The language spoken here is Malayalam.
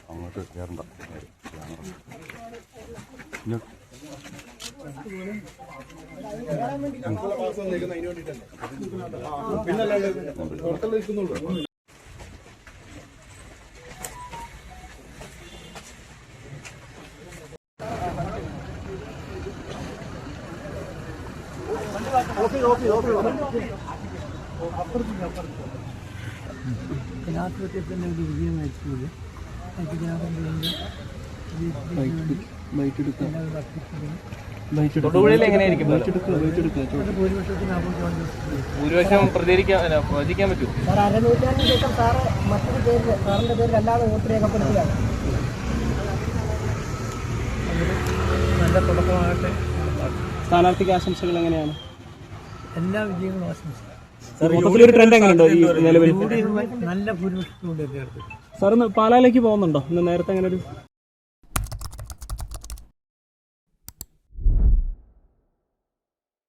അങ്ങോട്ട് കയറണ്ട. ജനാധിപത്യത്തിൻ്റെ ഒരു വിജയമായിരിക്കും. തൊടുപുഴയിൽ എങ്ങനെയായിരിക്കും ഭൂരിപക്ഷം പ്രവചിക്കാൻ പറ്റുമോ? സാർ അരനൂറ്റാണ്ടിന് ശേഷം സാറ് മറ്റൊരു പേരിൽ സാറിൻ്റെ പേരിൽ അല്ലാതെ വോട്ട് രേഖപ്പെടുത്തുകയാണ്. നല്ല തുടക്കമാകട്ടെ. സ്ഥാനാർത്ഥിക്ക് ആശംസകൾ എങ്ങനെയാണ്? എല്ലാ വിജയങ്ങളും ആശംസിക്കും. ഒരു ട്രെൻഡ് എങ്ങനെയുണ്ടോ ഈ നിലവിൽ? നല്ല ഭൂരിപക്ഷത്തോടെ സാർ ഇന്ന് പാലായിലേക്ക് പോകുന്നുണ്ടോ? ഇന്ന് നേരത്തെ അങ്ങനെ ഒരു